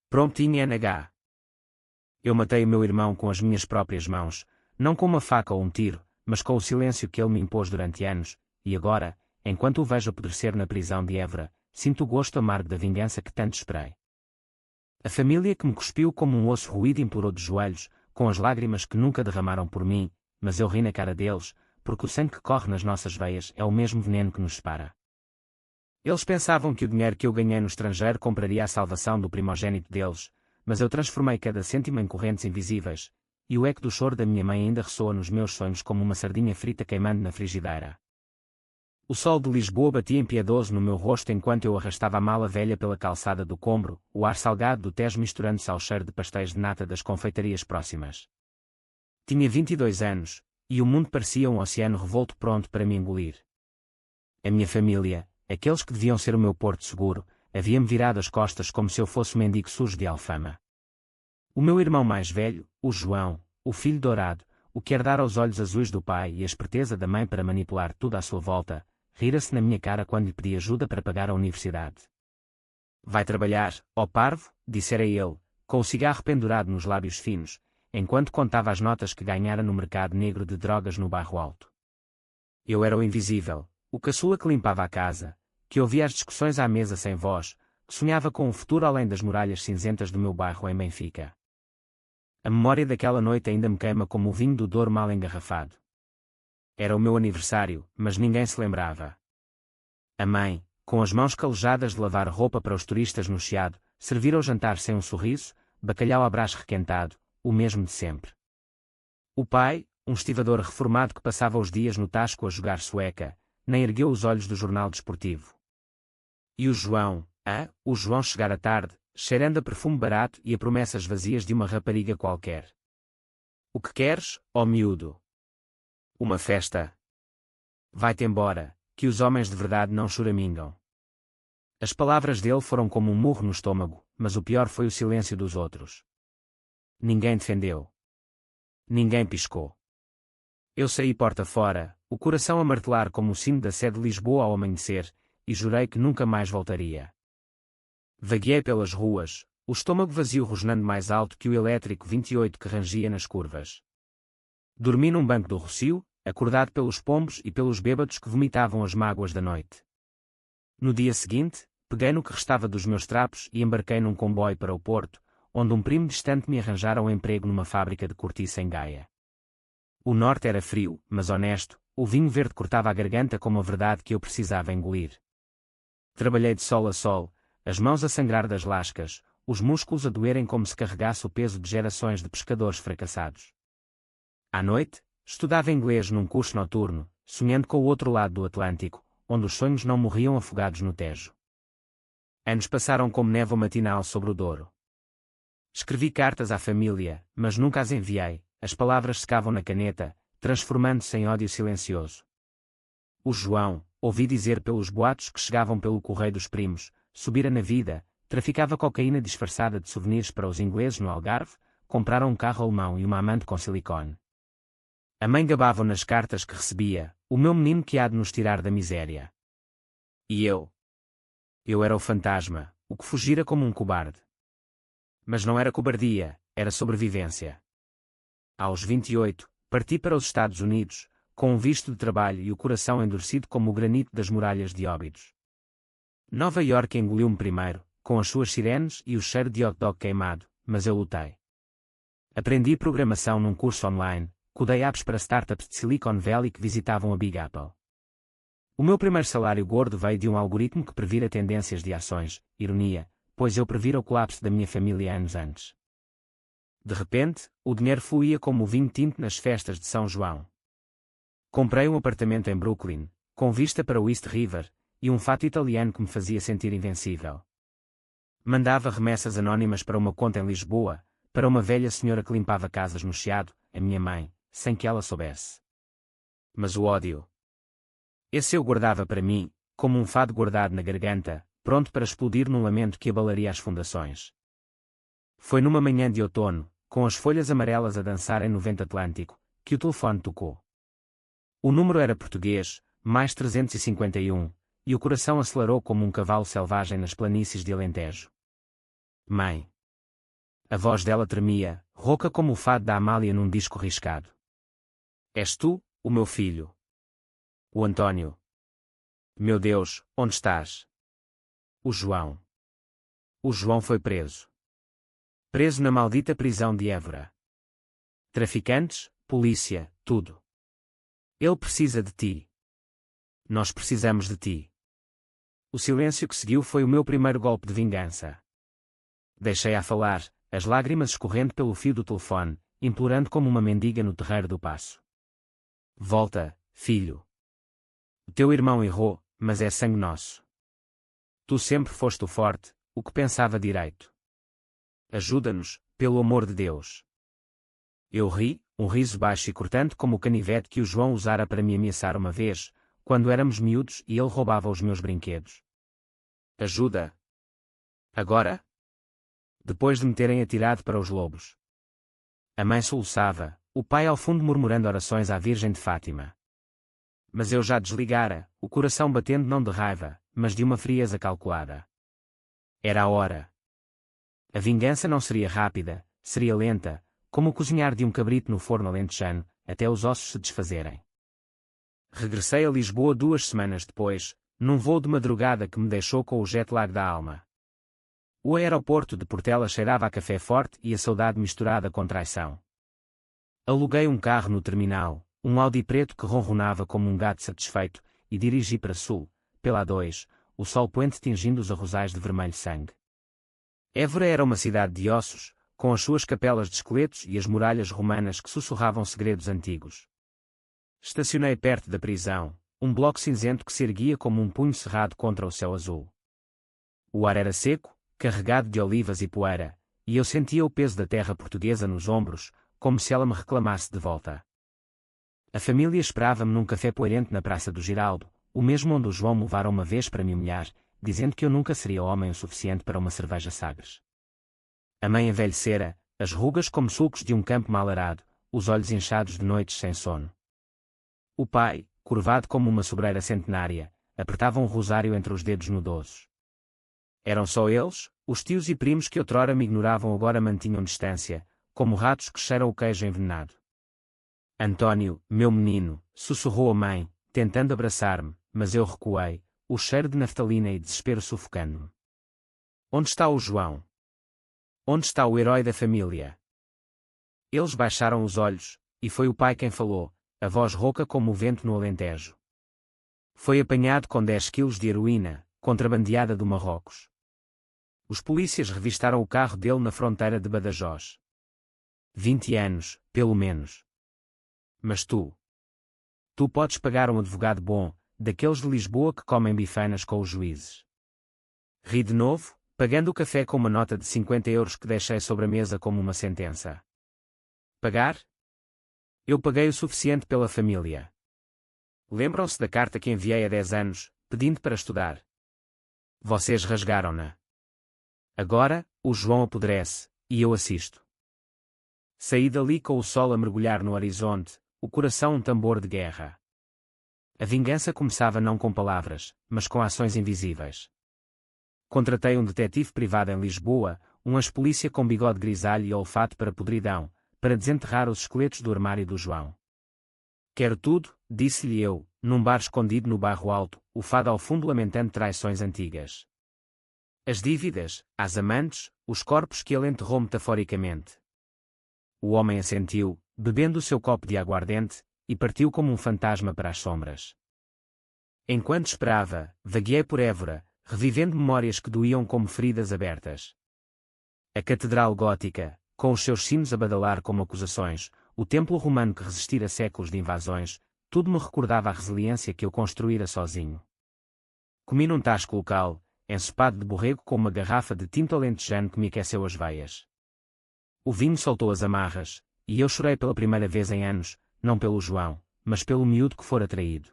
Prompting NH. Eu matei o meu irmão com as minhas próprias mãos, não com uma faca ou um tiro, mas com o silêncio que ele me impôs durante anos, e agora, enquanto o vejo apodrecer na prisão de Évora, sinto o gosto amargo da vingança que tanto esperei. A família que me cuspiu como um osso roído implorou de joelhos, com as lágrimas que nunca derramaram por mim, mas eu ri na cara deles, porque o sangue que corre nas nossas veias é o mesmo veneno que nos separa. Eles pensavam que o dinheiro que eu ganhei no estrangeiro compraria a salvação do primogênito deles, mas eu transformei cada cêntimo em correntes invisíveis, e o eco do choro da minha mãe ainda ressoa nos meus sonhos como uma sardinha frita queimando na frigideira. O sol de Lisboa batia impiedoso no meu rosto enquanto eu arrastava a mala velha pela calçada do Combro, o ar salgado do Tejo misturando-se ao cheiro de pastéis de nata das confeitarias próximas. Tinha 22 anos, e o mundo parecia um oceano revolto pronto para me engolir. A minha família, aqueles que deviam ser o meu porto seguro, havia-me virado as costas como se eu fosse um mendigo sujo de alfama. O meu irmão mais velho, o João, o filho dourado, o que herdara os olhos azuis do pai e a esperteza da mãe para manipular tudo à sua volta, rira-se na minha cara quando lhe pedi ajuda para pagar a universidade. Vai trabalhar, ó parvo, dissera ele, com o cigarro pendurado nos lábios finos, enquanto contava as notas que ganhara no mercado negro de drogas no bairro Alto. Eu era o invisível, o caçula que limpava a casa, que ouvia as discussões à mesa sem voz, que sonhava com um futuro além das muralhas cinzentas do meu bairro em Benfica. A memória daquela noite ainda me queima como o vinho do Douro mal engarrafado. Era o meu aniversário, mas ninguém se lembrava. A mãe, com as mãos calejadas de lavar roupa para os turistas no Chiado, servira o jantar sem um sorriso, bacalhau à brás requentado, o mesmo de sempre. O pai, um estivador reformado que passava os dias no Tasco a jogar sueca, nem ergueu os olhos do jornal desportivo. E o João, o João chegara tarde, cheirando a perfume barato e a promessas vazias de uma rapariga qualquer. O que queres, ó miúdo? Uma festa? Vai-te embora, que os homens de verdade não choramingam. As palavras dele foram como um murro no estômago, mas o pior foi o silêncio dos outros. Ninguém defendeu. Ninguém piscou. Eu saí porta fora, o coração a martelar como o sino da sé de Lisboa ao amanhecer, e jurei que nunca mais voltaria. Vagueei pelas ruas, o estômago vazio rosnando mais alto que o elétrico 28 que rangia nas curvas. Dormi num banco do Rocio, acordado pelos pombos e pelos bêbados que vomitavam as mágoas da noite. No dia seguinte, peguei no que restava dos meus trapos e embarquei num comboio para o Porto, onde um primo distante me arranjara um emprego numa fábrica de cortiça em Gaia. O norte era frio, mas honesto, o vinho verde cortava a garganta como a verdade que eu precisava engolir. Trabalhei de sol a sol, as mãos a sangrar das lascas, os músculos a doerem como se carregasse o peso de gerações de pescadores fracassados. À noite, estudava inglês num curso noturno, sonhando com o outro lado do Atlântico, onde os sonhos não morriam afogados no Tejo. Anos passaram como névoa matinal sobre o Douro. Escrevi cartas à família, mas nunca as enviei, as palavras secavam na caneta, transformando-se em ódio silencioso. O João, ouvi dizer pelos boatos que chegavam pelo correio dos primos, subira na vida, traficava cocaína disfarçada de souvenirs para os ingleses no Algarve, compraram um carro alemão e uma amante com silicone. A mãe gabava nas cartas que recebia, o meu menino que há de nos tirar da miséria. E eu? Eu era o fantasma, o que fugira como um cobarde. Mas não era cobardia, era sobrevivência. Aos 28, parti para os Estados Unidos, com um visto de trabalho e o coração endurecido como o granito das muralhas de Óbidos. Nova York engoliu-me primeiro, com as suas sirenes e o cheiro de hot dog queimado, mas eu lutei. Aprendi programação num curso online, codei apps para startups de Silicon Valley que visitavam a Big Apple. O meu primeiro salário gordo veio de um algoritmo que previra tendências de ações, ironia, pois eu previra o colapso da minha família anos antes. De repente, o dinheiro fluía como o vinho tinto nas festas de São João. Comprei um apartamento em Brooklyn, com vista para o East River, e um fato italiano que me fazia sentir invencível. Mandava remessas anónimas para uma conta em Lisboa, para uma velha senhora que limpava casas no Chiado, a minha mãe, sem que ela soubesse. Mas o ódio. Esse eu guardava para mim, como um fado guardado na garganta, pronto para explodir num lamento que abalaria as fundações. Foi numa manhã de outono, com as folhas amarelas a dançarem no vento atlântico, que o telefone tocou. O número era português, mais 351, e o coração acelerou como um cavalo selvagem nas planícies de Alentejo. Mãe. A voz dela tremia, rouca como o fado da Amália num disco riscado. És tu, o meu filho? O Antônio. Meu Deus, onde estás? O João. O João foi preso. Preso na maldita prisão de Évora. Traficantes, polícia, tudo. Ele precisa de ti. Nós precisamos de ti. O silêncio que seguiu foi o meu primeiro golpe de vingança. Deixei-a falar, as lágrimas escorrendo pelo fio do telefone, implorando como uma mendiga no terreiro do Paço. Volta, filho. O teu irmão errou, mas é sangue nosso. Tu sempre foste o forte, o que pensava direito. Ajuda-nos, pelo amor de Deus. Eu ri, um riso baixo e cortante como o canivete que o João usara para me ameaçar uma vez, quando éramos miúdos e ele roubava os meus brinquedos. Ajuda. Agora? Depois de me terem atirado para os lobos. A mãe soluçava, o pai ao fundo murmurando orações à Virgem de Fátima. Mas eu já desligara, o coração batendo não de raiva, mas de uma frieza calculada. Era a hora. A vingança não seria rápida, seria lenta, como o cozinhar de um cabrito no forno alentejano, até os ossos se desfazerem. Regressei a Lisboa 2 semanas depois, num voo de madrugada que me deixou com o jet lag da alma. O aeroporto de Portela cheirava a café forte e a saudade misturada com traição. Aluguei um carro no terminal, um Audi preto que ronronava como um gato satisfeito, e dirigi para sul, pela A2, o sol poente tingindo os arrozais de vermelho sangue. Évora era uma cidade de ossos, com as suas capelas de esqueletos e as muralhas romanas que sussurravam segredos antigos. Estacionei perto da prisão, um bloco cinzento que se erguia como um punho cerrado contra o céu azul. O ar era seco, carregado de olivas e poeira, e eu sentia o peso da terra portuguesa nos ombros, como se ela me reclamasse de volta. A família esperava-me num café poeirente na Praça do Giraldo, o mesmo onde o João me levara uma vez para me humilhar, dizendo que eu nunca seria homem o suficiente para uma cerveja Sagres. A mãe envelhecera, as rugas como sulcos de um campo mal arado, os olhos inchados de noites sem sono. O pai, curvado como uma sobreira centenária, apertava um rosário entre os dedos nudosos. Eram só eles, os tios e primos que outrora me ignoravam agora mantinham distância, como ratos que cheiram o queijo envenenado. Antônio, meu menino, sussurrou a mãe, tentando abraçar-me, mas eu recuei, o cheiro de naftalina e desespero sufocando-me. Onde está o João? Onde está o herói da família? Eles baixaram os olhos, e foi o pai quem falou, a voz rouca como o vento no Alentejo. Foi apanhado com 10 quilos de heroína, contrabandeada do Marrocos. Os polícias revistaram o carro dele na fronteira de Badajoz. 20 anos, pelo menos. Mas tu podes pagar um advogado bom, daqueles de Lisboa que comem bifanas com os juízes. Ri de novo, pagando o café com uma nota de 50 euros que deixei sobre a mesa como uma sentença. Pagar? Eu paguei o suficiente pela família. Lembram-se da carta que enviei há 10 anos, pedindo para estudar? Vocês rasgaram-na. Agora, o João apodrece, e eu assisto. Saí dali com o sol a mergulhar no horizonte, o coração um tambor de guerra. A vingança começava não com palavras, mas com ações invisíveis. Contratei um detetive privado em Lisboa, um ex-polícia com bigode grisalho e olfato para podridão, para desenterrar os esqueletos do armário do João. Quero tudo, disse-lhe eu, num bar escondido no bairro Alto, o fado ao fundo lamentando traições antigas. As dívidas, as amantes, os corpos que ele enterrou metaforicamente. O homem assentiu, bebendo o seu copo de aguardente, e partiu como um fantasma para as sombras. Enquanto esperava, vagueei por Évora, revivendo memórias que doíam como feridas abertas. A Catedral Gótica, com os seus sinos a badalar como acusações, o templo romano que resistira séculos de invasões, tudo me recordava a resiliência que eu construíra sozinho. Comi num tasco local, ensopado de borrego com uma garrafa de tinto alentejano que me aqueceu as veias. O vinho soltou as amarras, e eu chorei pela primeira vez em anos, não pelo João, mas pelo miúdo que fora traído.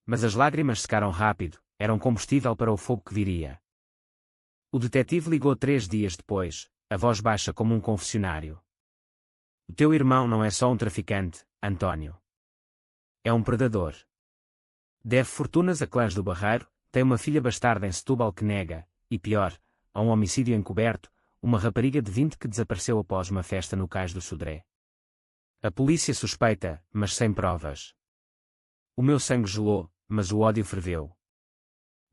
Mas as lágrimas secaram rápido, eram combustível para o fogo que viria. O detetive ligou 3 dias depois, a voz baixa como um confessionário. O teu irmão não é só um traficante, Antônio. É um predador. Deve fortunas a clãs do Barreiro, tem uma filha bastarda em Setúbal que nega, e pior, a um homicídio encoberto, uma rapariga de 20 que desapareceu após uma festa no cais do Sodré. A polícia suspeita, mas sem provas. O meu sangue gelou, mas o ódio ferveu.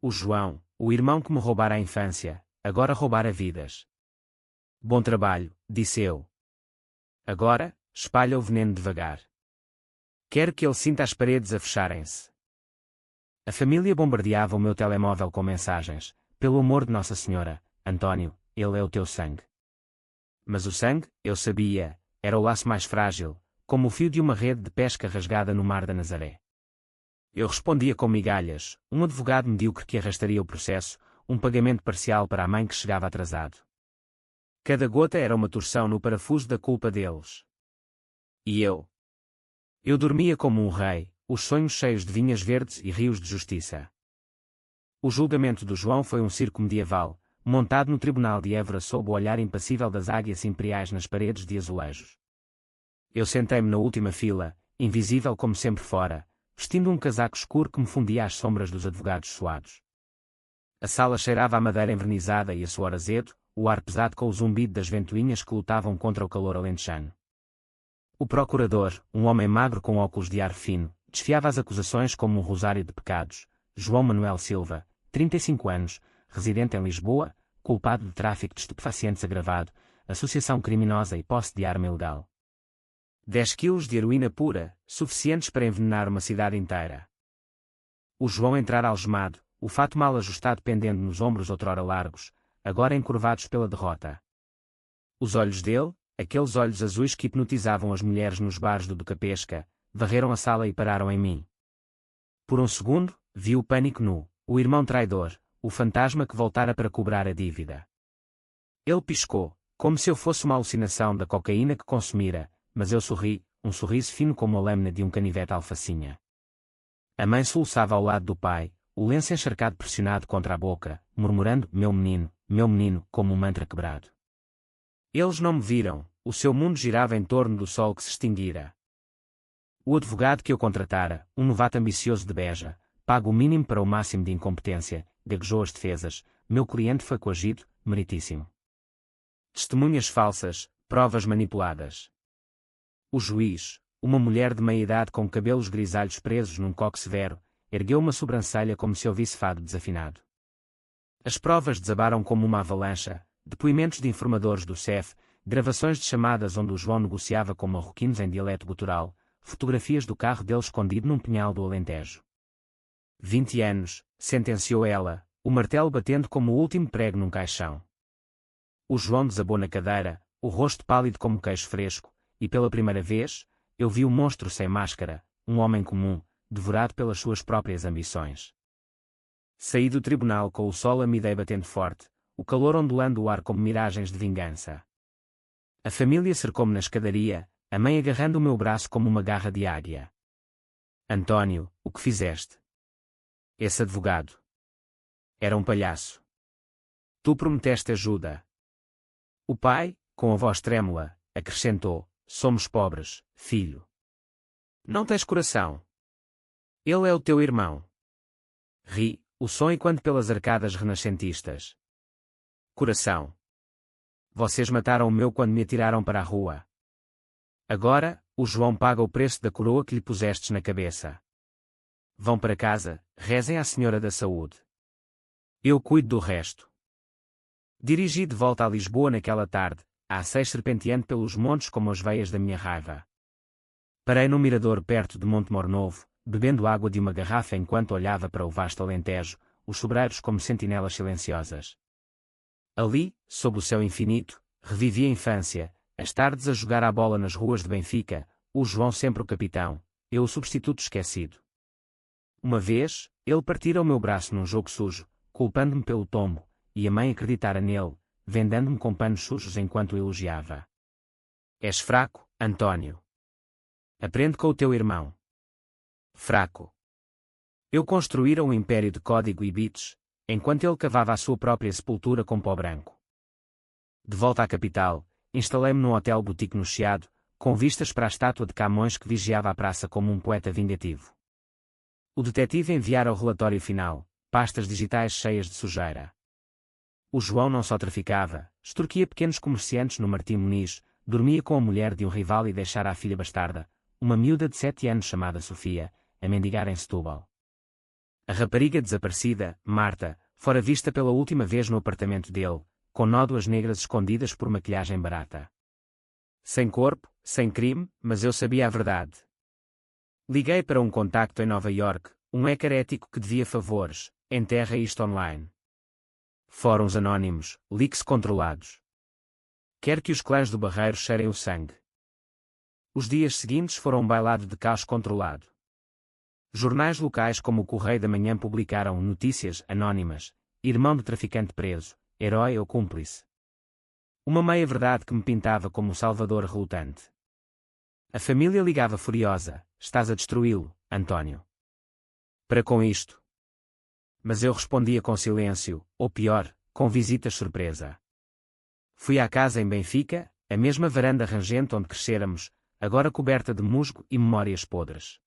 O João, o irmão que me roubara a infância, agora roubara vidas. Bom trabalho, disse eu. Agora, espalha o veneno devagar. Quero que ele sinta as paredes a fecharem-se. A família bombardeava o meu telemóvel com mensagens. Pelo amor de Nossa Senhora, António, ele é o teu sangue. Mas o sangue, eu sabia, era o laço mais frágil, como o fio de uma rede de pesca rasgada no mar da Nazaré. Eu respondia com migalhas, um advogado medíocre que arrastaria o processo, um pagamento parcial para a mãe que chegava atrasado. Cada gota era uma torção no parafuso da culpa deles. E eu? Eu dormia como um rei, os sonhos cheios de vinhas verdes e rios de justiça. O julgamento do João foi um circo medieval, montado no tribunal de Évora sob o olhar impassível das águias imperiais nas paredes de azulejos. Eu sentei-me na última fila, invisível como sempre fora, vestindo um casaco escuro que me fundia às sombras dos advogados suados. A sala cheirava a madeira envernizada e a suor azedo, o ar pesado com o zumbido das ventoinhas que lutavam contra o calor alentejano. O procurador, um homem magro com óculos de ar fino, desfiava as acusações como um rosário de pecados. João Manuel Silva, 35 anos, residente em Lisboa, culpado de tráfico de estupefacientes agravado, associação criminosa e posse de arma ilegal. 10 quilos de heroína pura, suficientes para envenenar uma cidade inteira. O João entrara algemado, o fato mal ajustado pendendo nos ombros outrora largos, agora encurvados pela derrota. Os olhos dele, aqueles olhos azuis que hipnotizavam as mulheres nos bares do Ducapesca, varreram a sala e pararam em mim. Por um segundo, vi o pânico nu, o irmão traidor, o fantasma que voltara para cobrar a dívida. Ele piscou, como se eu fosse uma alucinação da cocaína que consumira, mas eu sorri, um sorriso fino como a lâmina de um canivete alfacinha. A mãe soluçava ao lado do pai, o lenço encharcado pressionado contra a boca, murmurando, meu menino, como um mantra quebrado. Eles não me viram, o seu mundo girava em torno do sol que se extinguira. O advogado que eu contratara, um novato ambicioso de Beja, paga o mínimo para o máximo de incompetência, gaguejou as defesas, meu cliente foi coagido, meritíssimo. Testemunhas falsas, provas manipuladas. O juiz, uma mulher de meia-idade com cabelos grisalhos presos num coque severo, ergueu uma sobrancelha como se ouvisse fado desafinado. As provas desabaram como uma avalanche, depoimentos de informadores do CEF, gravações de chamadas onde o João negociava com marroquinos em dialeto gutural, fotografias do carro dele escondido num pinhal do Alentejo. 20 anos, sentenciou ela, o martelo batendo como o último prego num caixão. O João desabou na cadeira, o rosto pálido como queijo fresco, e pela primeira vez, eu vi o monstro sem máscara, um homem comum, devorado pelas suas próprias ambições. Saí do tribunal com o sol a me dei batendo forte, o calor ondulando o ar como miragens de vingança. A família cercou-me na escadaria, a mãe agarrando o meu braço como uma garra de águia. António, o que fizeste? Esse advogado. Era um palhaço. Tu prometeste ajuda. O pai, com a voz trêmula, acrescentou, somos pobres, filho. Não tens coração. Ele é o teu irmão. Ri, o som ecoando pelas arcadas renascentistas. Coração. Vocês mataram o meu quando me atiraram para a rua. Agora, o João paga o preço da coroa que lhe pusestes na cabeça. Vão para casa, rezem à Senhora da Saúde. Eu cuido do resto. Dirigi de volta a Lisboa naquela tarde, a A6 serpenteando pelos montes como as veias da minha raiva. Parei num mirador perto de Montemor Novo, bebendo água de uma garrafa enquanto olhava para o vasto Alentejo, os sobreiros como sentinelas silenciosas. Ali, sob o céu infinito, revivi a infância, as tardes a jogar à bola nas ruas de Benfica, o João sempre o capitão, eu o substituto esquecido. Uma vez, ele partira o meu braço num jogo sujo, culpando-me pelo tombo, e a mãe acreditara nele, vendando-me com panos sujos enquanto o elogiava. És fraco, António. Aprende com o teu irmão. Fraco. Eu construíra um império de código e bits, enquanto ele cavava a sua própria sepultura com pó branco. De volta à capital, instalei-me num hotel boutique no Chiado, com vistas para a estátua de Camões que vigiava a praça como um poeta vingativo. O detetive enviara o relatório final, pastas digitais cheias de sujeira. o João não só traficava, extorquia pequenos comerciantes no Martim Muniz, dormia com a mulher de um rival e deixara a filha bastarda, uma miúda de 7 anos chamada Sofia, a mendigar em Setúbal. A rapariga desaparecida, Marta, fora vista pela última vez no apartamento dele, com nódoas negras escondidas por maquilhagem barata. Sem corpo, sem crime, mas eu sabia a verdade. Liguei para um contacto em Nova York, um hacker ético que devia favores, enterra isto online. Fóruns anónimos, leaks controlados. Quer que os clãs do Barreiro cheirem o sangue. Os dias seguintes foram um bailado de caos controlado. Jornais locais como o Correio da Manhã publicaram notícias anónimas, irmão de traficante preso, herói ou cúmplice. Uma meia-verdade que me pintava como o salvador relutante. A família ligava furiosa, estás a destruí-lo, António. Para com isto. Mas eu respondia com silêncio, ou pior, com visitas surpresa. Fui à casa em Benfica, a mesma varanda rangente onde crescéramos, agora coberta de musgo e memórias podres.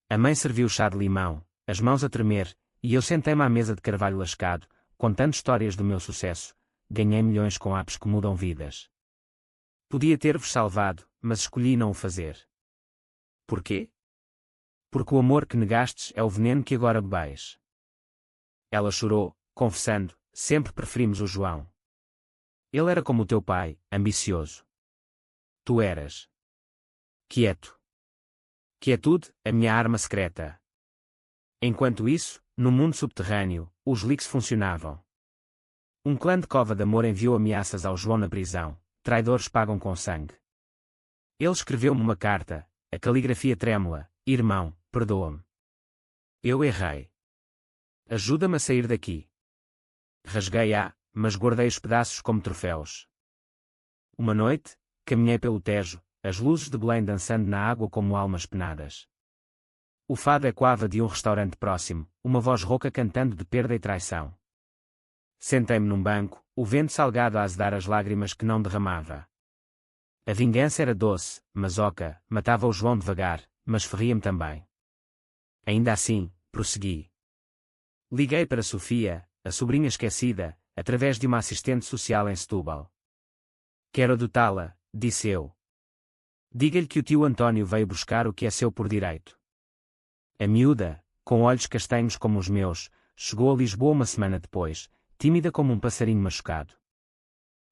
A mãe serviu chá de limão, as mãos a tremer, e eu sentei-me à mesa de carvalho lascado, contando histórias do meu sucesso. Ganhei milhões com apps que mudam vidas. Podia ter-vos salvado, mas escolhi não o fazer. Porquê? Porque o amor que negastes é o veneno que agora bebais. Ela chorou, confessando, sempre preferimos o João. Ele era como o teu pai, ambicioso. Tu eras. Quieto. Quietude, a minha arma secreta. Enquanto isso, no mundo subterrâneo, os leaks funcionavam. Um clã de Cova de Amor enviou ameaças ao João na prisão, traidores pagam com sangue. Ele escreveu-me uma carta, a caligrafia trêmula, irmão, perdoa-me. Eu errei. Ajuda-me a sair daqui. Rasguei-a, mas guardei os pedaços como troféus. Uma noite, caminhei pelo Tejo, as luzes de Belém dançando na água como almas penadas. O fado ecoava de um restaurante próximo, uma voz rouca cantando de perda e traição. Sentei-me num banco, o vento salgado a azedar as lágrimas que não derramava. A vingança era doce, mas oca, matava o João devagar, mas ferria-me também. Ainda assim, prossegui. Liguei para Sofia, a sobrinha esquecida, através de uma assistente social em Setúbal. Quero adotá-la, disse eu. Diga-lhe que o tio António veio buscar o que é seu por direito. A miúda, com olhos castanhos como os meus, chegou a Lisboa uma semana depois, tímida como um passarinho machucado.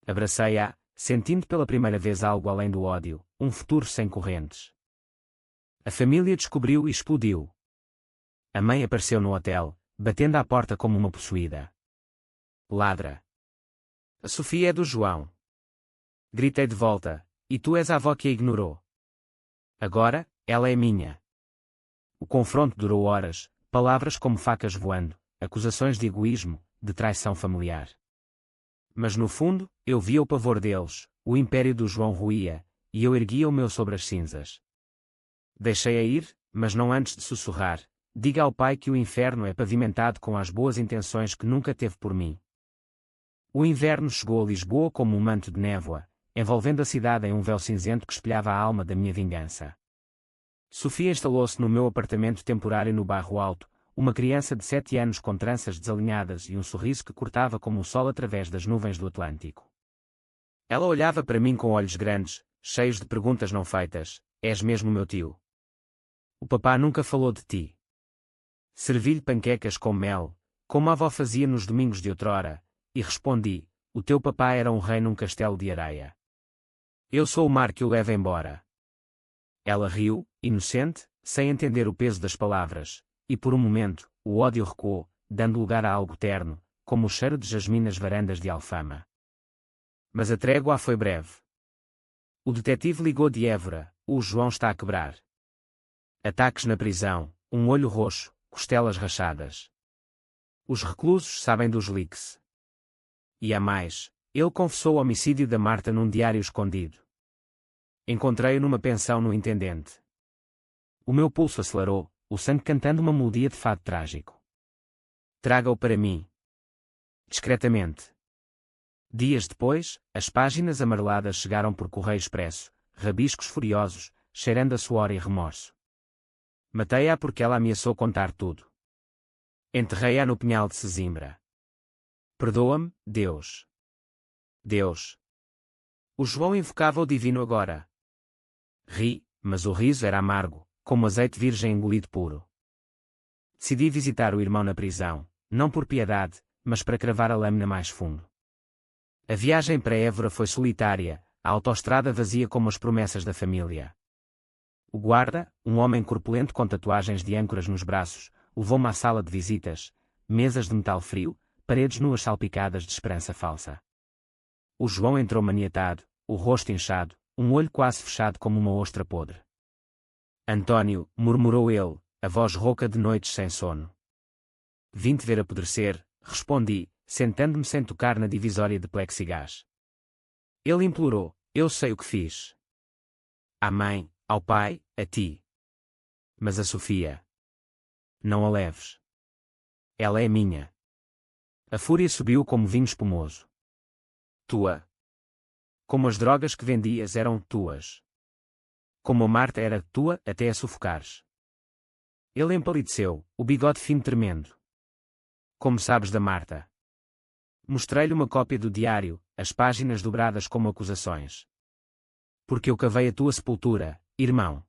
Abracei-a, sentindo pela primeira vez algo além do ódio, um futuro sem correntes. A família descobriu e explodiu. A mãe apareceu no hotel, batendo à porta como uma possuída. Ladra. A Sofia é do João. Gritei de volta, e tu és a avó que a ignorou. Agora, ela é minha. O confronto durou horas, palavras como facas voando, acusações de egoísmo, de traição familiar. Mas no fundo, eu via o pavor deles, o império do João ruía, e eu erguia o meu sobre as cinzas. Deixei-a ir, mas não antes de sussurrar, diga ao pai que o inferno é pavimentado com as boas intenções que nunca teve por mim. O inverno chegou a Lisboa como um manto de névoa, envolvendo a cidade em um véu cinzento que espelhava a alma da minha vingança. Sofia instalou-se no meu apartamento temporário no Bairro Alto, uma criança de 7 anos com tranças desalinhadas e um sorriso que cortava como o sol através das nuvens do Atlântico. Ela olhava para mim com olhos grandes, cheios de perguntas não feitas. És mesmo meu tio? O papá nunca falou de ti. Servi-lhe panquecas com mel, como a avó fazia nos domingos de outrora, e respondi, o teu papá era um rei num castelo de areia. Eu sou o mar que o leva embora. Ela riu, inocente, sem entender o peso das palavras, e por um momento, o ódio recuou, dando lugar a algo terno, como o cheiro de jasmim nas varandas de Alfama. Mas a trégua foi breve. O detetive ligou de Évora, o João está a quebrar. Ataques na prisão, um olho roxo, costelas rachadas. Os reclusos sabem dos leaks. E há mais, ele confessou o homicídio da Marta num diário escondido. Encontrei-o numa pensão no Intendente. O meu pulso acelerou, o sangue cantando uma melodia de fado trágico. Traga-o para mim. Discretamente. Dias depois, as páginas amareladas chegaram por correio expresso, rabiscos furiosos, cheirando a suor e remorso. Matei-a porque ela ameaçou contar tudo. Enterrei-a no Pinhal de Sesimbra. Perdoa-me, Deus. Deus. O João invocava o divino agora. Ri, mas o riso era amargo, como azeite virgem engolido puro. Decidi visitar o irmão na prisão, não por piedade, mas para cravar a lâmina mais fundo. A viagem para Évora foi solitária, a autoestrada vazia como as promessas da família. O guarda, um homem corpulento com tatuagens de âncoras nos braços, levou-me à sala de visitas, mesas de metal frio, paredes nuas salpicadas de esperança falsa. O João entrou maniatado, o rosto inchado, um olho quase fechado como uma ostra podre. António, murmurou ele, a voz rouca de noites sem sono. Vim-te ver apodrecer, respondi, sentando-me sem tocar na divisória de plexigás. Ele implorou, eu sei o que fiz. À mãe, ao pai, a ti. Mas a Sofia. Não a leves. Ela é minha. A fúria subiu como vinho espumoso. Tua. Como as drogas que vendias eram tuas. Como a Marta era tua até a sufocares. Ele empalideceu, o bigode fino tremendo. Como sabes da Marta? Mostrei-lhe uma cópia do diário, as páginas dobradas como acusações. Porque eu cavei a tua sepultura, irmão.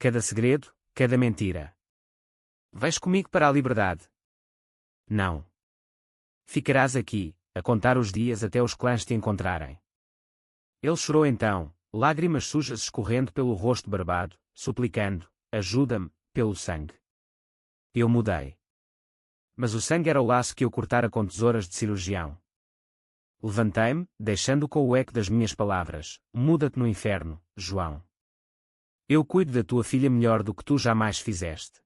Cada segredo, cada mentira. Vais comigo para a liberdade? Não. Ficarás aqui, a contar os dias até os clãs te encontrarem. Ele chorou então, lágrimas sujas escorrendo pelo rosto barbado, suplicando, ajuda-me, pelo sangue. Eu mudei. Mas o sangue era o laço que eu cortara com tesouras de cirurgião. Levantei-me, deixando com o eco das minhas palavras, muda-te no inferno, João. Eu cuido da tua filha melhor do que tu jamais fizeste.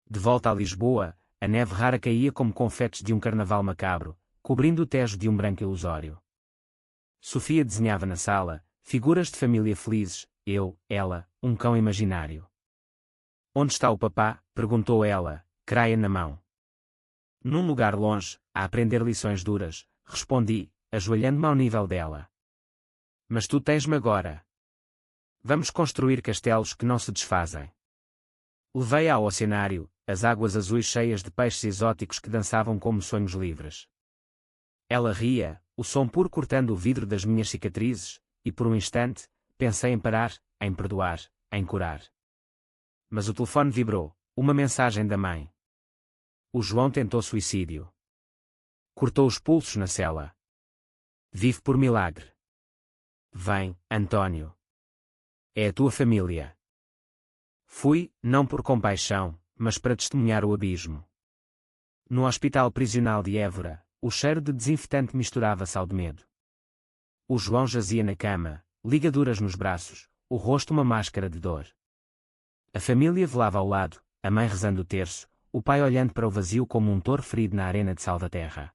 De volta a Lisboa, a neve rara caía como confetes de um carnaval macabro, cobrindo o Tejo de um branco ilusório. Sofia desenhava na sala, figuras de família felizes, eu, ela, um cão imaginário. Onde está o papá? Perguntou ela, craia na mão. Num lugar longe, a aprender lições duras, respondi, ajoelhando-me ao nível dela. Mas tu tens-me agora. Vamos construir castelos que não se desfazem. Levei-a ao oceanário, as águas azuis cheias de peixes exóticos que dançavam como sonhos livres. Ela ria, o som puro cortando o vidro das minhas cicatrizes, e por um instante, pensei em parar, em perdoar, em curar. Mas o telefone vibrou, uma mensagem da mãe. O João tentou suicídio. Cortou os pulsos na cela. Vive por milagre. Vem, António. É a tua família. Fui, não por compaixão, mas para testemunhar o abismo. No hospital prisional de Évora, o cheiro de desinfetante misturava-se ao de medo. O João jazia na cama, ligaduras nos braços, o rosto uma máscara de dor. A família velava ao lado, a mãe rezando o terço, o pai olhando para o vazio como um touro ferido na arena de Salvaterra.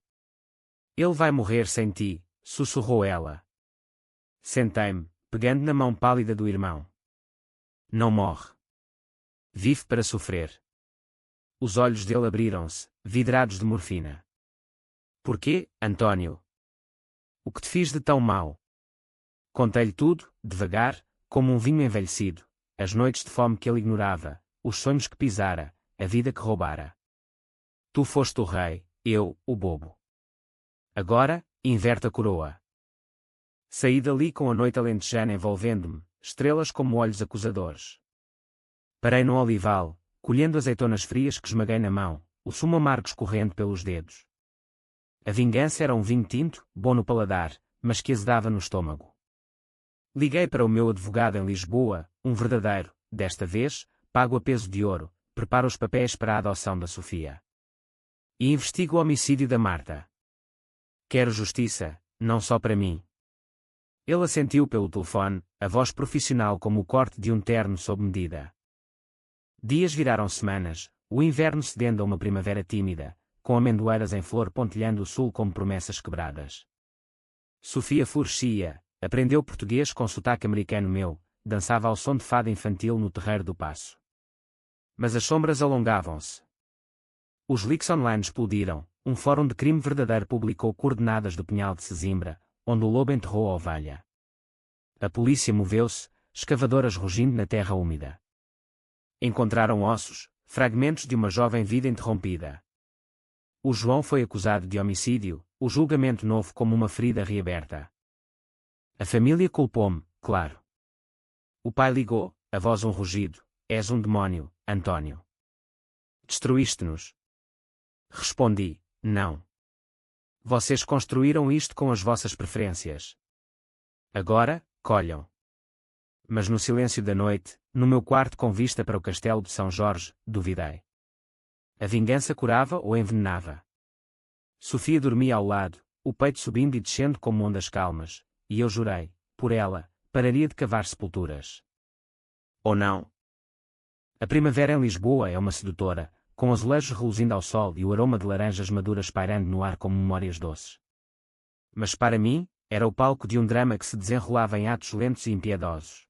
Ele vai morrer sem ti, sussurrou ela. Sentei-me, pegando na mão pálida do irmão. Não morre. Vive para sofrer. Os olhos dele abriram-se, vidrados de morfina. Porquê, António? O que te fiz de tão mau? Contei-lhe tudo, devagar, como um vinho envelhecido, as noites de fome que ele ignorava, os sonhos que pisara, a vida que roubara. Tu foste o rei, eu, o bobo. Agora, inverte a coroa. Saí dali com a noite alentejana envolvendo-me, estrelas como olhos acusadores. Parei no olival, colhendo azeitonas frias que esmaguei na mão, o sumo amargo escorrendo pelos dedos. A vingança era um vinho tinto, bom no paladar, mas que azedava no estômago. Liguei para o meu advogado em Lisboa, um verdadeiro, desta vez, pago a peso de ouro, prepara os papéis para a adoção da Sofia. E investigo o homicídio da Marta. Quero justiça, não só para mim. Ele assentiu pelo telefone, a voz profissional como o corte de um terno sob medida. Dias viraram semanas, o inverno cedendo a uma primavera tímida, com amendoeiras em flor pontilhando o sul como promessas quebradas. Sofia florescia, aprendeu português com sotaque americano meu, dançava ao som de fado infantil no terreiro do Paço. Mas as sombras alongavam-se. Os leaks online explodiram, um fórum de crime verdadeiro publicou coordenadas do Pinhal de Sesimbra, onde o lobo enterrou a ovelha. A polícia moveu-se, escavadoras rugindo na terra úmida. Encontraram ossos, fragmentos de uma jovem vida interrompida. O João foi acusado de homicídio, o julgamento novo como uma ferida reaberta. A família culpou-me, claro. O pai ligou, a voz um rugido: és um demónio, António. Destruíste-nos. Respondi: não. Vocês construíram isto com as vossas preferências. Agora, colham. Mas no silêncio da noite, no meu quarto com vista para o castelo de São Jorge, duvidei. A vingança curava ou envenenava? Sofia dormia ao lado, o peito subindo e descendo como ondas calmas, e eu jurei, por ela, pararia de cavar sepulturas. Ou não? A primavera em Lisboa é uma sedutora, com azulejos reluzindo ao sol e o aroma de laranjas maduras pairando no ar como memórias doces. Mas para mim, era o palco de um drama que se desenrolava em atos lentos e impiedosos.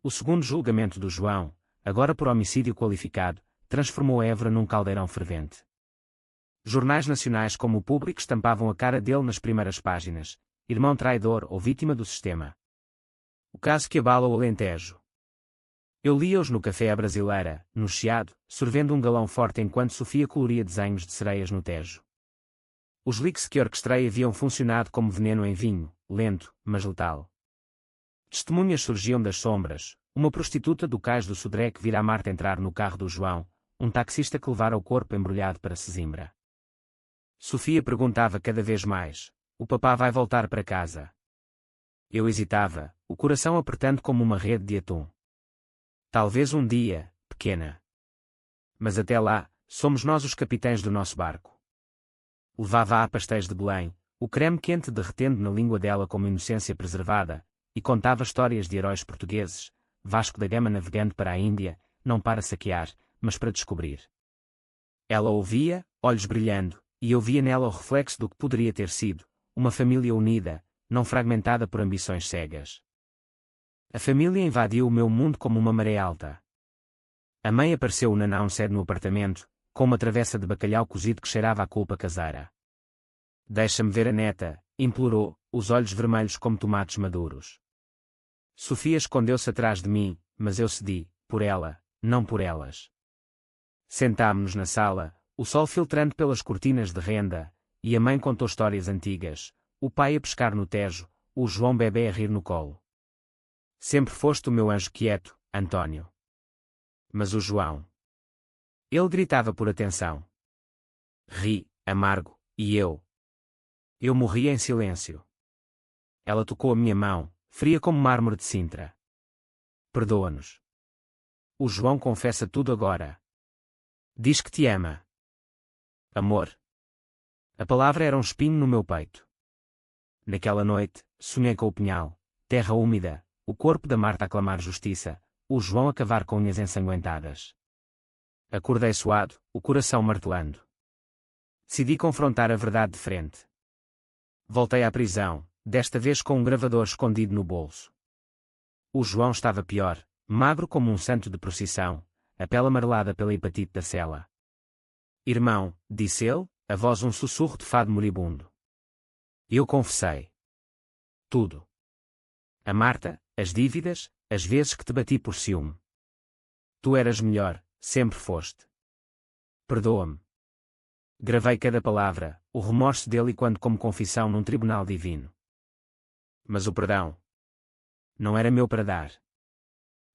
O segundo julgamento do João, agora por homicídio qualificado, transformou Évora num caldeirão fervente. Jornais nacionais como o Público estampavam a cara dele nas primeiras páginas: irmão traidor ou vítima do sistema. O caso que abala o Alentejo. Eu lia-os no café à brasileira, no Chiado, sorvendo um galão forte enquanto Sofia coloria desenhos de sereias no Tejo. Os leaks que orquestrei haviam funcionado como veneno em vinho, lento, mas letal. Testemunhas surgiam das sombras: uma prostituta do cais do Sodré que vira a Marta entrar no carro do João, um taxista que levara o corpo embrulhado para Sesimbra. Sofia perguntava cada vez mais: o papá vai voltar para casa? Eu hesitava, o coração apertando como uma rede de atum. Talvez um dia, pequena. Mas até lá, somos nós os capitães do nosso barco. Levava a pastéis de Belém, o creme quente derretendo na língua dela como inocência preservada, e contava histórias de heróis portugueses: Vasco da Gama navegando para a Índia, não para saquear, mas para descobrir. Ela ouvia, olhos brilhando, e eu via nela o reflexo do que poderia ter sido, uma família unida, não fragmentada por ambições cegas. A família invadiu o meu mundo como uma maré alta. A mãe apareceu unannounced no apartamento, com uma travessa de bacalhau cozido que cheirava a culpa caseira. Deixa-me ver a neta, implorou, os olhos vermelhos como tomates maduros. Sofia escondeu-se atrás de mim, mas eu cedi, por ela, não por elas. Sentámo-nos na sala, o sol filtrando pelas cortinas de renda, e a mãe contou histórias antigas, o pai a pescar no Tejo, o João bebê a rir no colo. Sempre foste o meu anjo quieto, António. Mas o João. Ele gritava por atenção. Ri, amargo, e eu. Eu morria em silêncio. Ela tocou a minha mão, fria como mármore de Sintra. Perdoa-nos. O João confessa tudo agora. Diz que te ama. Amor. A palavra era um espinho no meu peito. Naquela noite, sonhei com o pinhal, terra úmida, o corpo da Marta a clamar justiça, o João a cavar com unhas ensanguentadas. Acordei suado, o coração martelando. Decidi confrontar a verdade de frente. Voltei à prisão, desta vez com um gravador escondido no bolso. O João estava pior, magro como um santo de procissão, a pele amarelada pela hepatite da cela. Irmão, disse ele, a voz um sussurro de fado moribundo. Eu confessei. Tudo. A Marta, as dívidas, as vezes que te bati por ciúme. Tu eras melhor, sempre foste. Perdoa-me. Gravei cada palavra, o remorso dele quando como confissão num tribunal divino. Mas o perdão não era meu para dar.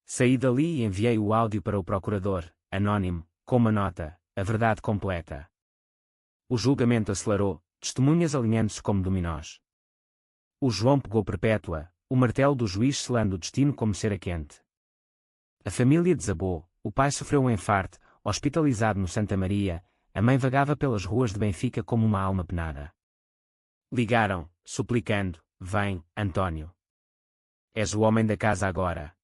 Saí dali e enviei o áudio para o procurador, anónimo, com uma nota, a verdade completa. O julgamento acelerou, testemunhas alinhando-se como dominós. O João pegou perpétua, o martelo do juiz selando o destino como cera quente. A família desabou, o pai sofreu um enfarte, hospitalizado no Santa Maria, a mãe vagava pelas ruas de Benfica como uma alma penada. Ligaram, suplicando: vem, António. És o homem da casa agora.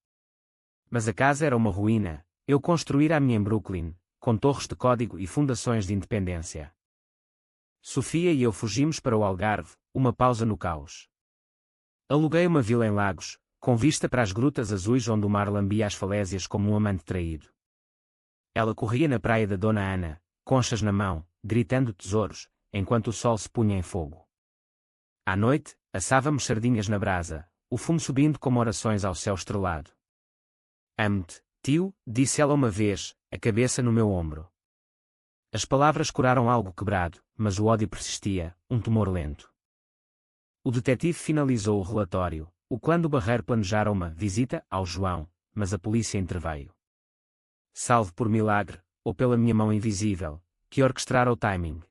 Mas a casa era uma ruína, eu construíra a minha em Brooklyn, com torres de código e fundações de independência. Sofia e eu fugimos para o Algarve, uma pausa no caos. Aluguei uma vila em Lagos, com vista para as grutas azuis onde o mar lambia as falésias como um amante traído. Ela corria na praia da Dona Ana, conchas na mão, gritando tesouros, enquanto o sol se punha em fogo. À noite, assávamos sardinhas na brasa, o fumo subindo como orações ao céu estrelado. Amo-te, tio, disse ela uma vez, a cabeça no meu ombro. As palavras curaram algo quebrado, mas o ódio persistia, um tumor lento. O detetive finalizou o relatório. O clã do Barreiro planejara uma visita ao João, mas a polícia interveio. Salvo por milagre, ou pela minha mão invisível, que orquestrara o timing.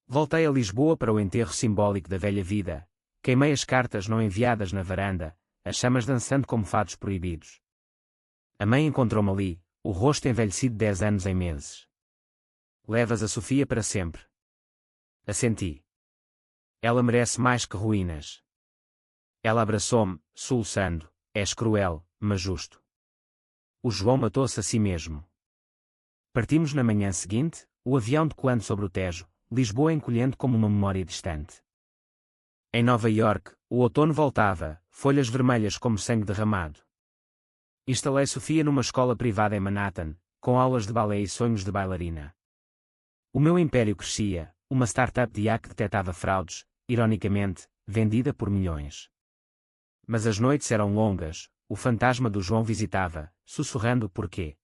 Voltei a Lisboa para o enterro simbólico da velha vida, queimei as cartas não enviadas na varanda, as chamas dançando como fados proibidos. A mãe encontrou-me ali, o rosto envelhecido 10 anos em meses. Levas a Sofia para sempre. Assenti. Ela merece mais que ruínas. Ela abraçou-me, soluçando, és cruel, mas justo. O João matou-se a si mesmo. Partimos na manhã seguinte, o avião decolando sobre o Tejo, Lisboa encolhendo como uma memória distante. Em Nova York, o outono voltava, folhas vermelhas como sangue derramado. Instalei Sofia numa escola privada em Manhattan, com aulas de balé e sonhos de bailarina. O meu império crescia, uma startup de IA que detectava fraudes, ironicamente, vendida por milhões. Mas as noites eram longas, o fantasma do João visitava, sussurrando o porquê.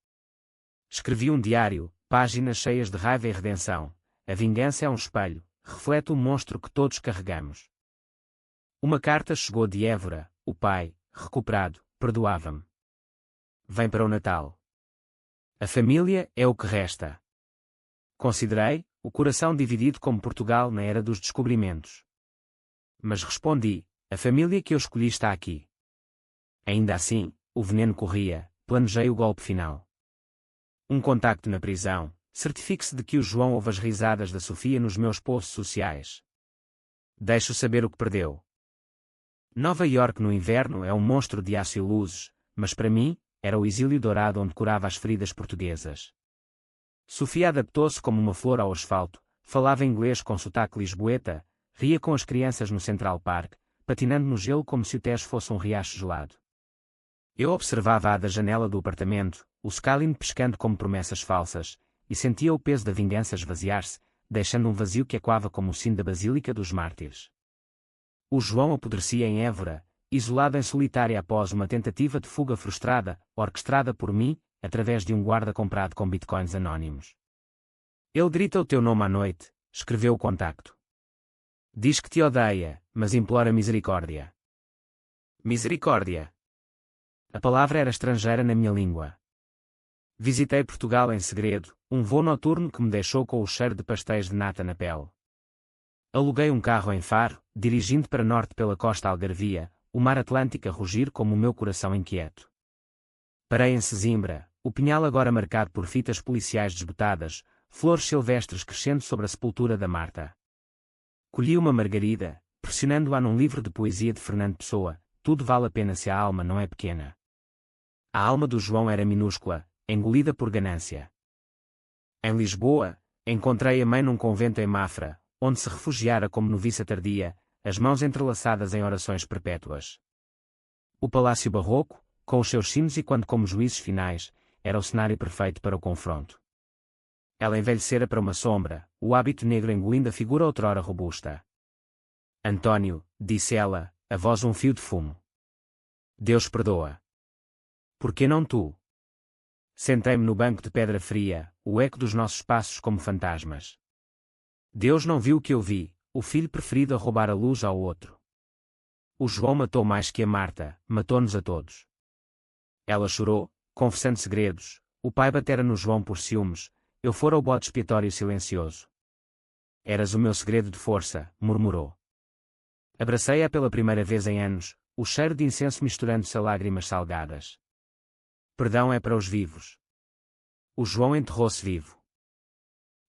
Escrevi um diário, páginas cheias de raiva e redenção. A vingança é um espelho, reflete o monstro que todos carregamos. Uma carta chegou de Évora, o pai, recuperado, perdoava-me. Vem para o Natal. A família é o que resta. Considerei, o coração dividido como Portugal na era dos descobrimentos. Mas respondi, a família que eu escolhi está aqui. Ainda assim, o veneno corria, planejei o golpe final. Um contacto na prisão, certifique-se de que o João ouve as risadas da Sofia nos meus posts sociais. Deixo saber o que perdeu. Nova York no inverno é um monstro de aço e luzes, mas para mim, era o exílio dourado onde curava as feridas portuguesas. Sofia adaptou-se como uma flor ao asfalto, falava inglês com sotaque lisboeta, ria com as crianças no Central Park, patinando no gelo como se o Tejo fosse um riacho gelado. Eu observava-a da janela do apartamento, o Skyline pescando como promessas falsas, e sentia o peso da vingança esvaziar-se, deixando um vazio que ecoava como o sino da Basílica dos Mártires. O João apodrecia em Évora, isolado em solitária após uma tentativa de fuga frustrada, orquestrada por mim, através de um guarda comprado com bitcoins anónimos. Ele grita o teu nome à noite, escreveu o contacto. Diz que te odeia, mas implora misericórdia. Misericórdia. A palavra era estrangeira na minha língua. Visitei Portugal em segredo, um voo noturno que me deixou com o cheiro de pastéis de nata na pele. Aluguei um carro em Faro, dirigindo para norte pela costa algarvia, o mar Atlântico a rugir como o meu coração inquieto. Parei em Sesimbra, o pinhal agora marcado por fitas policiais desbotadas, flores silvestres crescendo sobre a sepultura da Marta. Colhi uma margarida, pressionando-a num livro de poesia de Fernando Pessoa, tudo vale a pena se a alma não é pequena. A alma do João era minúscula, engolida por ganância. Em Lisboa, encontrei a mãe num convento em Mafra, onde se refugiara como noviça tardia, as mãos entrelaçadas em orações perpétuas. O palácio barroco, com os seus sinos e quando como juízes finais, era o cenário perfeito para o confronto. Ela envelhecera para uma sombra, o hábito negro engolindo a figura outrora robusta. António, disse ela, a voz um fio de fumo. Deus perdoa. Por que não tu? Sentei-me no banco de pedra fria, o eco dos nossos passos como fantasmas. Deus não viu o que eu vi, o filho preferido a roubar a luz ao outro. O João matou mais que a Marta, matou-nos a todos. Ela chorou, confessando segredos, o pai batera no João por ciúmes, eu fora o bode expiatório silencioso. Eras o meu segredo de força, murmurou. Abracei-a pela primeira vez em anos, o cheiro de incenso misturando-se a lágrimas salgadas. Perdão é para os vivos. O João enterrou-se vivo.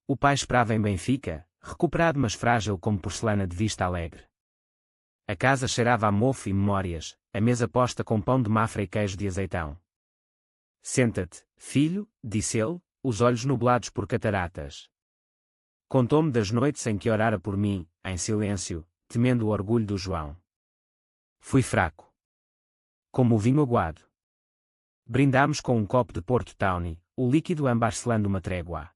O pai esperava em Benfica, recuperado mas frágil como porcelana de vista alegre. A casa cheirava a mofo e memórias, a mesa posta com pão de Mafra e queijo de azeitão. Senta-te, filho, disse ele, os olhos nublados por cataratas. Contou-me das noites em que orara por mim, em silêncio, temendo o orgulho do João. Fui fraco. Como o vinho aguado. Brindámos com um copo de Porto Tawny, o líquido ambarcelando uma trégua.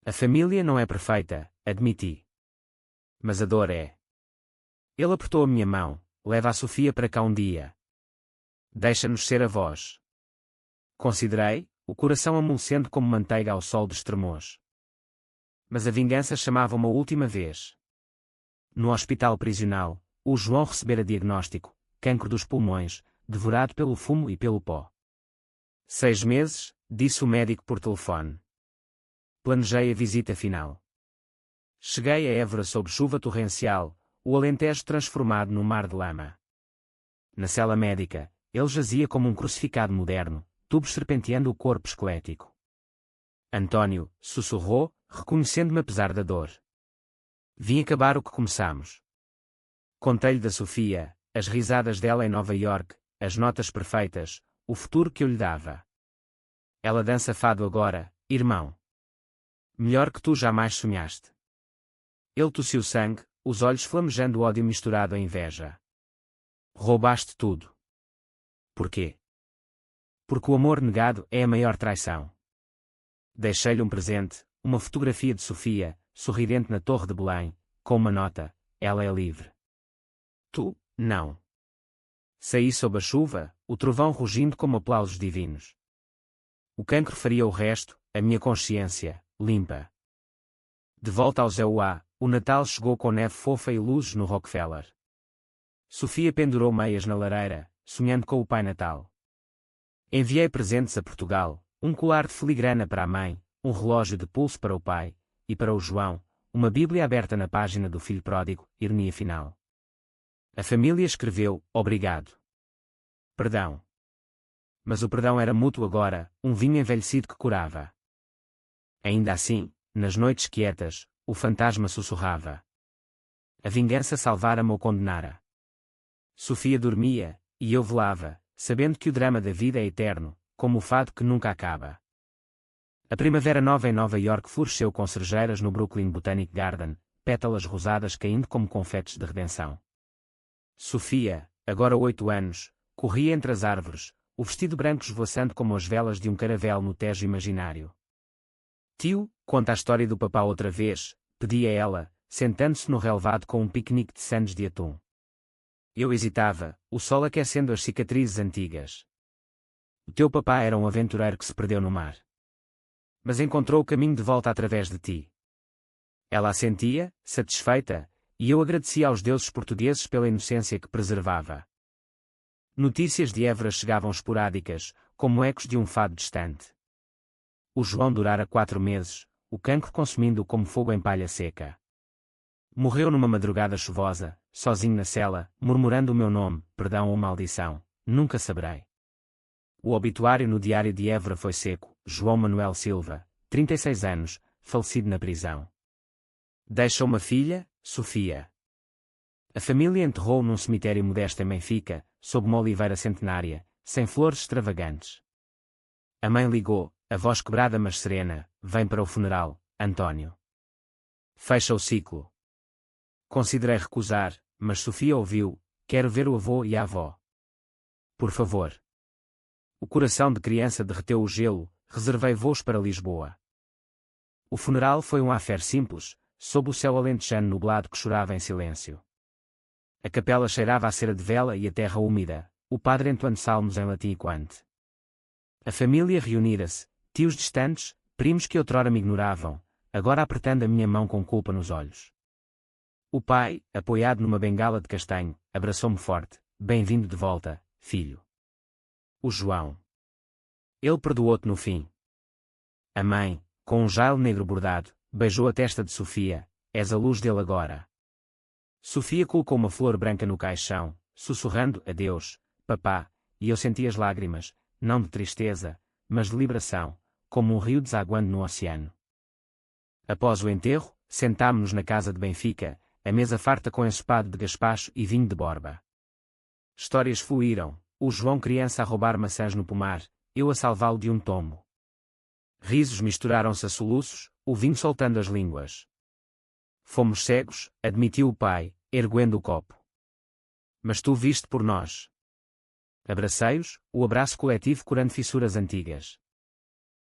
A família não é perfeita, admiti. Mas a dor é. Ele apertou a minha mão, leva a Sofia para cá um dia. Deixa-nos ser avós. Considerei, o coração amolecendo como manteiga ao sol de Estremoz. Mas a vingança chamava uma última vez. No hospital prisional, o João recebera diagnóstico: cancro dos pulmões, devorado pelo fumo e pelo pó. 6 meses, disse o médico por telefone. Planejei a visita final. Cheguei a Évora sob chuva torrencial, o Alentejo transformado num mar de lama. Na cela médica, ele jazia como um crucificado moderno, tubos serpenteando o corpo esquelético. António, sussurrou, reconhecendo-me apesar da dor. Vim acabar o que começamos. Contei-lhe da Sofia, as risadas dela em Nova York, as notas perfeitas, o futuro que eu lhe dava. Ela dança fado agora, irmão. Melhor que tu jamais sonhaste. Ele tossiu sangue, os olhos flamejando ódio misturado à inveja. Roubaste tudo. Porquê? Porque o amor negado é a maior traição. Deixei-lhe um presente, uma fotografia de Sofia, sorridente na Torre de Belém, com uma nota: ela é livre. Tu, não. Saí sob a chuva, o trovão rugindo como aplausos divinos. O cancro faria o resto, a minha consciência, limpa. De volta ao ZUA, o Natal chegou com neve fofa e luzes no Rockefeller. Sofia pendurou meias na lareira, sonhando com o Pai Natal. Enviei presentes a Portugal, um colar de filigrana para a mãe, um relógio de pulso para o pai, e para o João, uma Bíblia aberta na página do filho pródigo, ironia final. A família escreveu: obrigado. Perdão. Mas o perdão era mútuo agora, um vinho envelhecido que curava. Ainda assim, nas noites quietas, o fantasma sussurrava. A vingança salvara-me ou condenara. Sofia dormia, e eu velava, sabendo que o drama da vida é eterno, como o fado que nunca acaba. A primavera nova em Nova York floresceu com cerejeiras no Brooklyn Botanic Garden, pétalas rosadas caindo como confetes de redenção. Sofia, agora 8 anos, corria entre as árvores, o vestido branco esvoaçando como as velas de um caravel no Tejo imaginário. Tio, conta a história do papá outra vez, pedia ela, sentando-se no relvado com um piquenique de sandes de atum. Eu hesitava, o sol aquecendo as cicatrizes antigas. O teu papá era um aventureiro que se perdeu no mar. Mas encontrou o caminho de volta através de ti. Ela assentia, satisfeita, e eu agradecia aos deuses portugueses pela inocência que preservava. Notícias de Évora chegavam esporádicas, como ecos de um fado distante. O João durara 4 meses, o cancro consumindo-o como fogo em palha seca. Morreu numa madrugada chuvosa, sozinho na cela, murmurando o meu nome, perdão ou maldição, nunca saberei. O obituário no Diário de Évora foi seco: João Manuel Silva, 36 anos, falecido na prisão. Deixa uma filha, Sofia. A família enterrou num cemitério modesto em Benfica, sob uma oliveira centenária, sem flores extravagantes. A mãe ligou, a voz quebrada mas serena: vem para o funeral, António. Fecha o ciclo. Considerei recusar, mas Sofia ouviu: quero ver o avô e a avó. Por favor. O coração de criança derreteu o gelo, reservei voos para Lisboa. O funeral foi um affaire simples, sob o céu alentejano nublado que chorava em silêncio. A capela cheirava a cera de vela e a terra úmida, o padre entoando salmos em latim equante. A família reunira-se, tios distantes, primos que outrora me ignoravam, agora apertando a minha mão com culpa nos olhos. O pai, apoiado numa bengala de castanho, abraçou-me forte: bem-vindo de volta, filho. O João. Ele perdoou-te no fim. A mãe, com um jaile negro bordado, beijou a testa de Sofia: és a luz dele agora. Sofia colocou uma flor branca no caixão, sussurrando: adeus, papá, e eu senti as lágrimas, não de tristeza, mas de liberação, como um rio desaguando no oceano. Após o enterro, sentámo-nos na casa de Benfica, a mesa farta com ensopado de gaspacho e vinho de Borba. Histórias fluíram, o João criança a roubar maçãs no pomar, eu a salvá-lo de um tombo. Risos misturaram-se a soluços, o vinho soltando as línguas. Fomos cegos, admitiu o pai, erguendo o copo. Mas tu viste por nós. Abracei-os, o abraço coletivo curando fissuras antigas.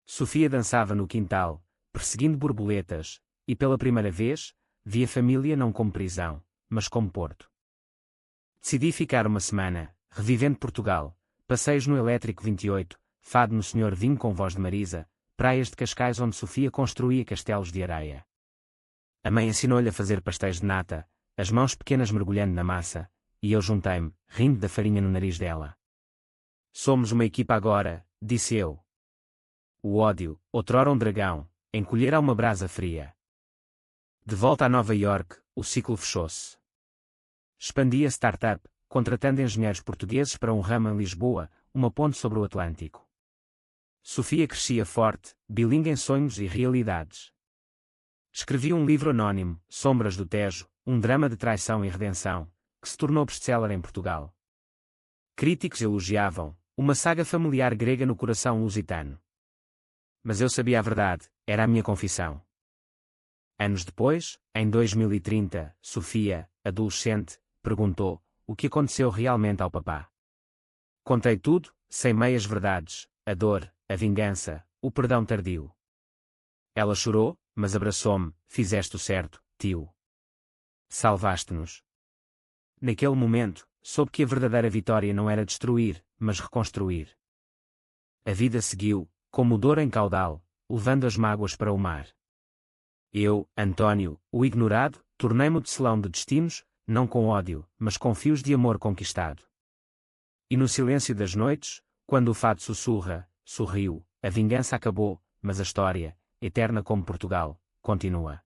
Sofia dançava no quintal, perseguindo borboletas, e pela primeira vez, vi a família não como prisão, mas como porto. Decidi ficar uma semana, revivendo Portugal, passeios no Elétrico 28, fado no Senhor Vinho com voz de Marisa, praias de Cascais onde Sofia construía castelos de areia. A mãe ensinou-lhe a fazer pastéis de nata, as mãos pequenas mergulhando na massa, e eu juntei-me, rindo da farinha no nariz dela. Somos uma equipa agora, disse eu. O ódio, outrora um dragão, encolhera a uma brasa fria. De volta a Nova York, o ciclo fechou-se. Expandi a startup, contratando engenheiros portugueses para um ramo em Lisboa, uma ponte sobre o Atlântico. Sofia crescia forte, bilingue em sonhos e realidades. Escrevi um livro anónimo, Sombras do Tejo, um drama de traição e redenção, que se tornou best-seller em Portugal. Críticos elogiavam, uma saga familiar grega no coração lusitano. Mas eu sabia a verdade, era a minha confissão. Anos depois, em 2030, Sofia, adolescente, perguntou, o que aconteceu realmente ao papá. Contei tudo, sem meias verdades, a dor, a vingança, o perdão tardio. Ela chorou, mas abraçou-me, fizeste o certo, tio. Salvaste-nos. Naquele momento, soube que a verdadeira vitória não era destruir, mas reconstruir. A vida seguiu, como o Douro em caudal, levando as mágoas para o mar. Eu, António, o ignorado, tornei-me o tecelão de destinos, não com ódio, mas com fios de amor conquistado. E no silêncio das noites, quando o fado sussurra, sorriu, a vingança acabou, mas a história, eterna como Portugal, continua.